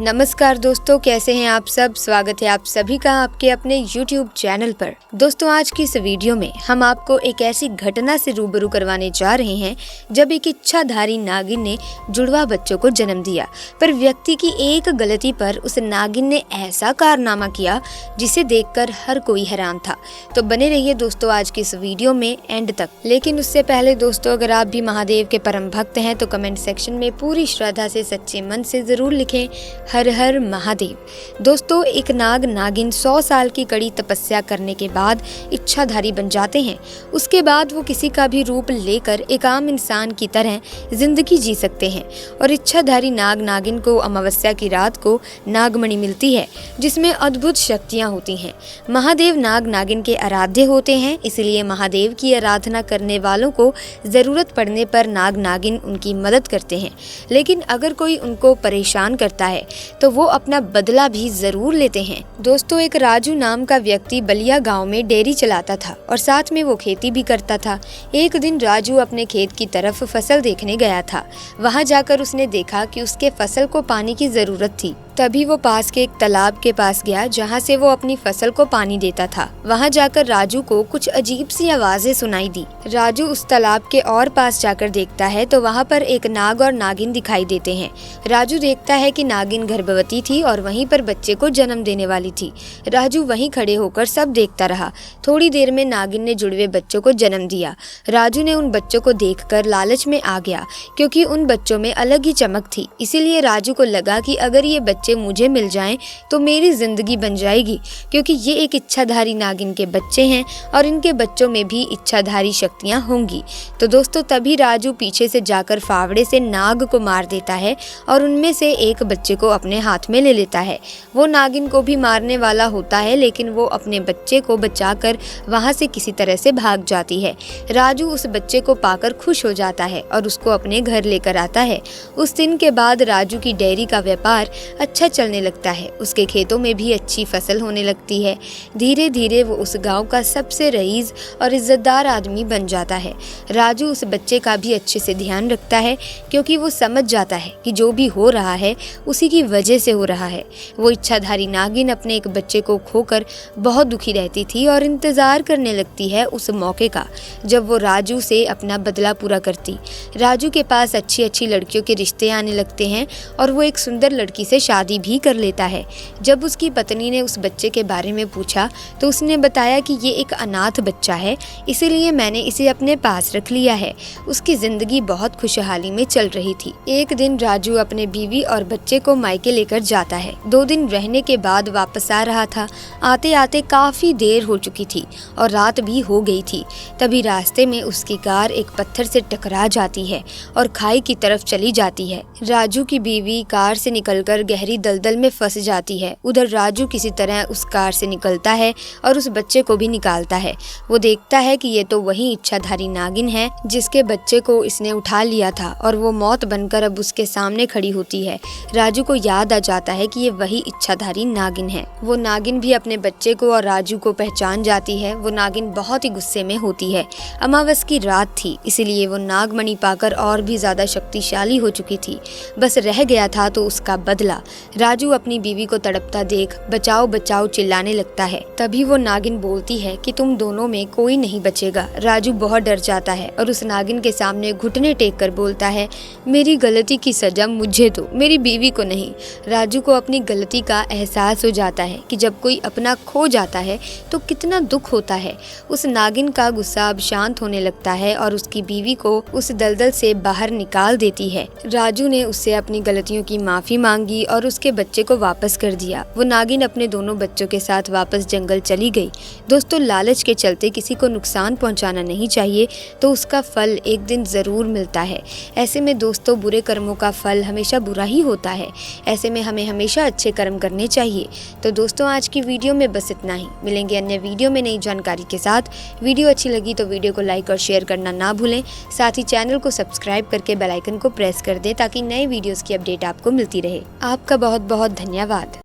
नमस्कार दोस्तों, कैसे हैं आप सब। स्वागत है आप सभी का आपके अपने YouTube चैनल पर। दोस्तों, आज की इस वीडियो में हम आपको एक ऐसी घटना से रूबरू करवाने जा रहे हैं जब एक इच्छाधारी नागिन ने जुड़वा बच्चों को जन्म दिया, पर व्यक्ति की एक गलती पर उस नागिन ने ऐसा कारनामा किया जिसे देखकर हर कोई हैरान था। तो बने रहिए दोस्तों आज की इस वीडियो में एंड तक। लेकिन उससे पहले दोस्तों, अगर आप भी महादेव के परम भक्त हैं तो कमेंट सेक्शन में पूरी श्रद्धा से सच्चे मन से जरूर लिखें हर हर महादेव। दोस्तों, एक नाग नागिन 100 साल की कड़ी तपस्या करने के बाद इच्छाधारी बन जाते हैं। उसके बाद वो किसी का भी रूप लेकर एक आम इंसान की तरह जिंदगी जी सकते हैं। और इच्छाधारी नाग नागिन को अमावस्या की रात को नागमणि मिलती है जिसमें अद्भुत शक्तियां होती हैं। महादेव नाग नागिन के आराध्य होते हैं, इसलिए महादेव की आराधना करने वालों को जरूरत पड़ने पर नाग नागिन उनकी मदद करते हैं। लेकिन अगर कोई उनको परेशान करता है तो वो अपना बदला भी जरूर लेते हैं। दोस्तों, एक राजू नाम का व्यक्ति बलिया गांव में डेयरी चलाता था और साथ में वो खेती भी करता था। एक दिन राजू अपने खेत की तरफ फसल देखने गया था। वहां जाकर उसने देखा कि उसके फसल को पानी की जरूरत थी। तभी वो पास के एक तालाब के पास गया जहाँ से वो अपनी फसल को पानी देता था। वहाँ जाकर राजू को कुछ अजीब सी आवाजें सुनाई दी। राजू उस तालाब के और पास जाकर देखता है तो वहाँ पर एक नाग और नागिन दिखाई देते हैं। राजू देखता है कि नागिन गर्भवती थी और वहीं पर बच्चे को जन्म देने वाली थी। राजू वहीं खड़े होकर सब देखता रहा। थोड़ी देर में नागिन ने जुड़वे बच्चों को जन्म दिया। राजू ने उन बच्चों को देखकर लालच में आ गया, क्योंकि उन बच्चों में अलग ही चमक थी। इसीलिए राजू को लगा कि अगर ये बच्चे मुझे मिल जाएं तो मेरी जिंदगी बन जाएगी, क्योंकि ये एक इच्छाधारी नागिन के बच्चे हैं और इनके बच्चों में भी इच्छाधारी शक्तियां होंगी। तो दोस्तों, तभी राजू पीछे से जाकर फावड़े से नाग को मार देता है और उनमें से एक बच्चे को अपने हाथ में ले लेता है। वो नागिन को भी मारने वाला होता है, लेकिन वो अपने बच्चे को बचाकर वहां से किसी तरह से भाग जाती है। राजू उस बच्चे को पाकर खुश हो जाता है और उसको अपने घर लेकर आता है। उस दिन के बाद राजू की डेयरी का व्यापार अच्छा चलने लगता है। उसके खेतों में भी अच्छी फसल होने लगती है। धीरे धीरे वो उस गांव का सबसे रईस और इज्जतदार आदमी बन जाता है। राजू उस बच्चे का भी अच्छे से ध्यान रखता है, क्योंकि वो समझ जाता है कि जो भी हो रहा है उसी की वजह से हो रहा है। वो इच्छाधारी नागिन अपने एक बच्चे को खोकर बहुत दुखी रहती थी और इंतजार करने लगती है उस मौके का जब वो राजू से अपना बदला पूरा करती। राजू के पास अच्छी अच्छी लड़कियों के रिश्ते आने लगते हैं और वो एक सुंदर लड़की से शादी भी कर लेता है। जब उसकी पत्नी ने उस बच्चे के बारे में पूछा तो उसने बताया कि ये एक अनाथ बच्चा है, इसीलिए मैंने इसे अपने पास रख लिया है। उसकी जिंदगी बहुत खुशहाली में चल रही थी। एक दिन राजू अपने बीवी और बच्चे को मायके लेकर जाता है। 2 दिन रहने के बाद वापस आ रहा था। आते आते काफी देर हो चुकी थी और रात भी हो गई थी। तभी रास्ते में उसकी कार एक पत्थर से टकरा जाती है और खाई की तरफ चली जाती है। राजू की बीवी कार से निकलकर गहरी दलदल में फंस जाती है। उधर राजू किसी तरह उस कार से निकलता है और उस बच्चे को भी निकालता है। वो देखता है कि ये तो वही इच्छाधारी नागिन है जिसके बच्चे को इसने उठा लिया था और वो मौत बनकर अब उसके सामने खड़ी होती है। राजू को याद आ जाता है कि ये वही इच्छाधारी नागिन है। वो नागिन भी अपने बच्चे को और राजू को पहचान जाती है। वो नागिन बहुत ही गुस्से में होती है। अमावस की रात थी, इसीलिए वो नागमणि पाकर और भी ज्यादा शक्तिशाली हो चुकी थी। बस रह गया था तो उसका बदला। राजू अपनी बीवी को तड़पता देख बचाओ बचाओ चिल्लाने लगता है। तभी वो नागिन बोलती है कि तुम दोनों में कोई नहीं बचेगा। राजू बहुत डर जाता है और उस नागिन के सामने घुटने टेक कर बोलता है, मेरी गलती की सजा मुझे दो, मेरी बीवी को नहीं। राजू को अपनी गलती का एहसास हो जाता है कि जब कोई अपना खो जाता है तो कितना दुख होता है। उस नागिन का गुस्सा अब शांत होने लगता है और उसकी बीवी को उस दलदल से बाहर निकाल देती है। राजू ने उससे अपनी गलतियों की माफी मांगी और उसके बच्चे को वापस कर दिया। वो नागिन अपने दोनों बच्चों के साथ वापस जंगल चली गई। दोस्तों, लालच के चलते किसी को नुकसान पहुंचाना नहीं चाहिए, तो उसका फल एक दिन जरूर मिलता है। ऐसे में दोस्तों, बुरे कर्मों का फल हमेशा बुरा ही होता है। ऐसे में हमें हमेशा अच्छे कर्म करने चाहिए। तो दोस्तों, आज की वीडियो में बस इतना ही। मिलेंगे अन्य वीडियो में नई जानकारी के साथ। वीडियो अच्छी लगी तो वीडियो को लाइक और शेयर करना ना भूलें। साथ ही चैनल को सब्सक्राइब करके बेल आइकन को प्रेस कर दें ताकि नए वीडियोस की अपडेट आपको मिलती रहे। आपका बहुत बहुत धन्यवाद।